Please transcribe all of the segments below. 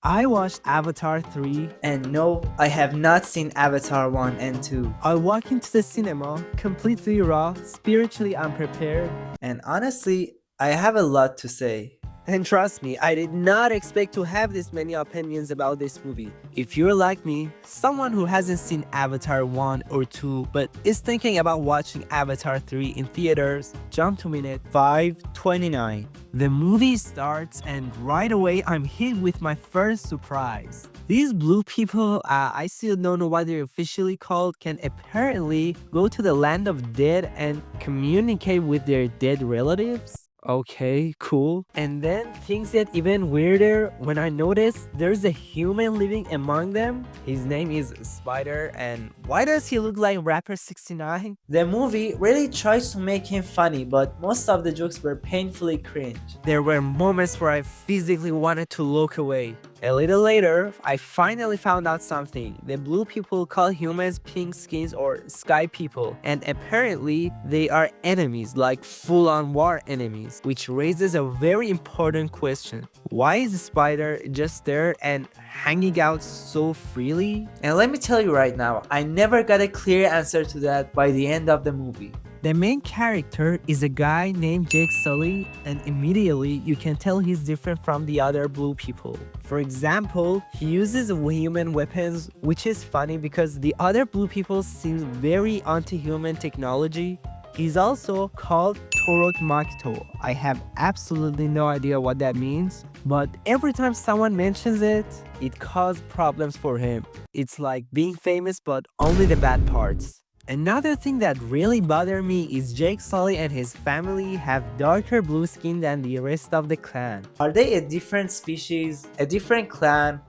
I watched Avatar 3. And no, I have not seen Avatar 1 and 2. I walk into the cinema completely raw, spiritually unprepared. And honestly, I have a lot to say. And trust me, I did not expect to have this many opinions about this movie. If you're like me, someone who hasn't seen Avatar 1 or 2 but is thinking about watching Avatar 3 in theaters, jump to minute 5:29. The movie starts and right away I'm hit with my first surprise. These blue people, I still don't know what they're officially called, can apparently go to the land of dead and communicate with their dead relatives. Okay, cool. And then things get even weirder when I notice there's a human living among them. His name is Spider, and why does he look like rapper 69? The movie really tries to make him funny, but most of the jokes were painfully cringe. There were moments where I physically wanted to look away. A little later, I finally found out something. The blue people call humans pink skins or sky people, and apparently they are enemies, like full-on war enemies, which raises a very important question. Why is the Spider just there and hanging out so freely? And let me tell you right now, I never got a clear answer to that by the end of the movie. The main character is a guy named Sully, and immediately you can tell he's different from the other blue people. For example, he uses human weapons, which is funny because the other blue people seem very anti-human technology. He's also called Torok Makto. I have absolutely no idea what that means, but every time someone mentions it, it causes problems for him. It's like being famous but only the bad parts. Another thing that really bothered me is Sully and his family have darker blue skin than the rest of the clan. Are they a different species, a different clan,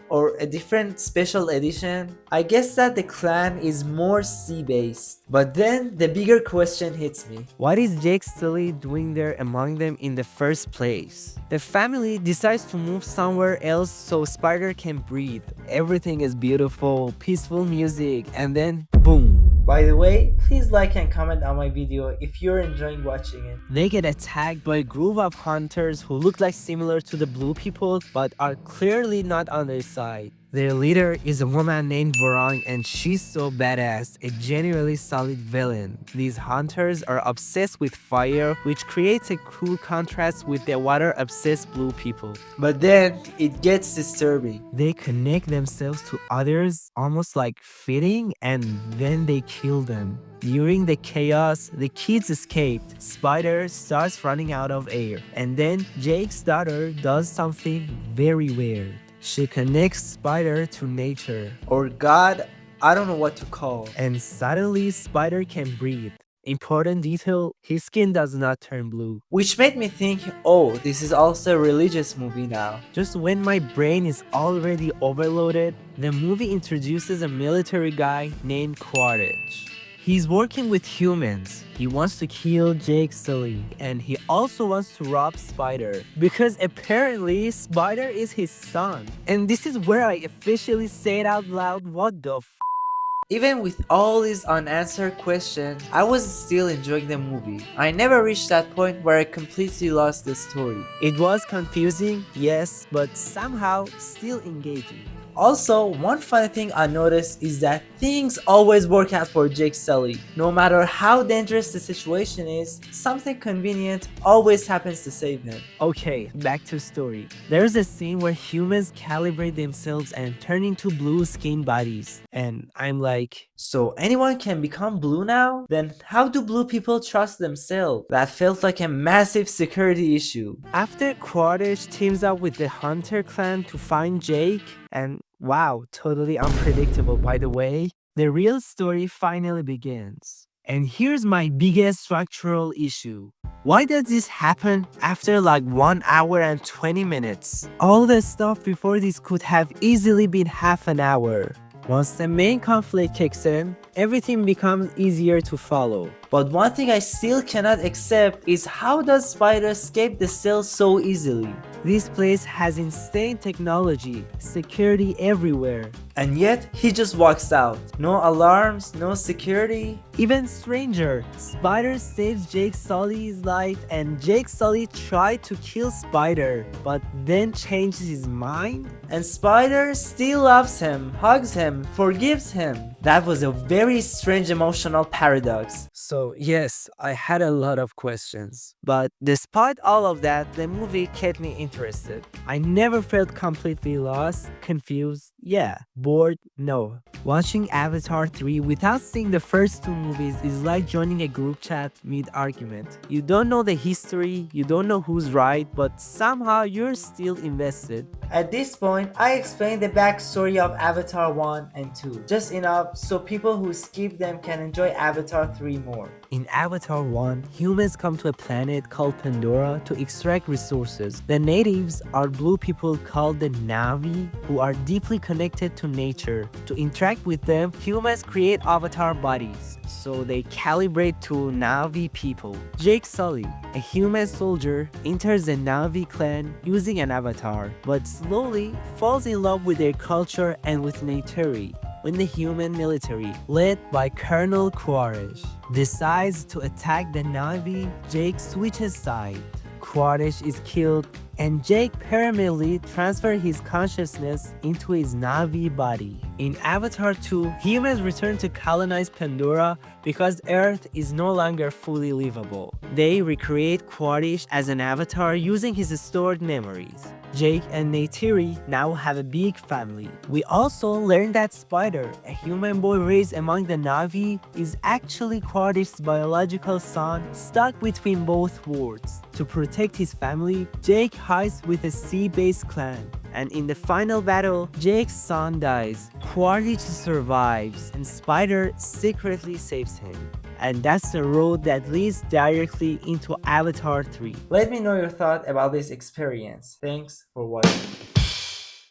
or a different special edition? I guess that the clan is more sea-based. But then the bigger question hits me. What is Sully doing there among them in the first place? The family decides to move somewhere else so Spider can breathe. Everything is beautiful, peaceful music, and then boom. By the way, please like and comment on my video if you're enjoying watching it. They get attacked by a group of hunters who look like similar to the blue people but are clearly not on their side. Their leader is a woman named Vorong, and she's so badass, a genuinely solid villain. These hunters are obsessed with fire, which creates a cool contrast with the water-obsessed blue people. But then, it gets disturbing. They connect themselves to others, almost like fitting, and then they kill them. During the chaos, the kids escaped. Spider starts running out of air, and then Jake's daughter does something very weird. She connects Spider to nature. Or God, I don't know what to call. And suddenly Spider can breathe. Important detail, his skin does not turn blue. Which made me think, oh, this is also a religious movie now. Just when my brain is already overloaded, the movie introduces a military guy named Quaritch. He's working with humans. He wants to kill Sully, and he also wants to rob Spider because apparently Spider is his son. And this is where I officially say it out loud, what the f. Even with all these unanswered questions, I was still enjoying the movie. I never reached that point where I completely lost the story. It was confusing, yes, but somehow still engaging. Also, one funny thing I noticed is that things always work out for Sully. No matter how dangerous the situation is, something convenient always happens to save him. Okay, back to story. There's a scene where humans calibrate themselves and turn into blue skin bodies. And I'm like, so anyone can become blue now? Then how do blue people trust themselves? That felt like a massive security issue. After Quaritch teams up with the Hunter clan to find Jake, and wow, totally unpredictable by the way, the real story finally begins. And here's my biggest structural issue. Why does this happen after like 1 hour and 20 minutes? All the stuff before this could have easily been half an hour. Once the main conflict kicks in, everything becomes easier to follow. But one thing I still cannot accept is how does Spider escape the cell so easily? This place has insane technology, security everywhere. And yet, he just walks out. No alarms, no security. Even stranger, Spider saves Jake Sully's life and Jake Sully tried to kill Spider, but then changes his mind? And Spider still loves him, hugs him, forgives him. That was a very strange emotional paradox. So yes, I had a lot of questions. But despite all of that, the movie kept me interested. I never felt completely lost, confused, yeah, bored, no. Watching Avatar 3 without seeing the first two movies is like joining a group chat mid-argument. You don't know the history, you don't know who's right, but somehow you're still invested. At this point, I explained the backstory of Avatar 1 and 2, just enough so people who skip them can enjoy Avatar 3 more. In Avatar 1, humans come to a planet called Pandora to extract resources. The natives are blue people called the Na'vi who are deeply connected to nature. To interact with them, humans create avatar bodies, so they calibrate to Na'vi people. Jake Sully, a human soldier, enters the Na'vi clan using an avatar, but slowly falls in love with their culture and with Neytiri. When the human military, led by Colonel Quaritch, decides to attack the Na'vi, Jake switches sides. Quaritch is killed, and Jake permanently transfers his consciousness into his Na'vi body. In Avatar 2, humans return to colonize Pandora because Earth is no longer fully livable. They recreate Quaritch as an avatar using his stored memories. Jake and Neytiri now have a big family. We also learn that Spider, a human boy raised among the Na'vi, is actually Quaritch's biological son stuck between both worlds. To protect his family, Jake hides with a sea-based clan. And in the final battle, Jake's son dies. Quaritch survives, and Spider secretly saves him. And that's the road that leads directly into Avatar 3. Let me know your thought about this experience. Thanks for watching.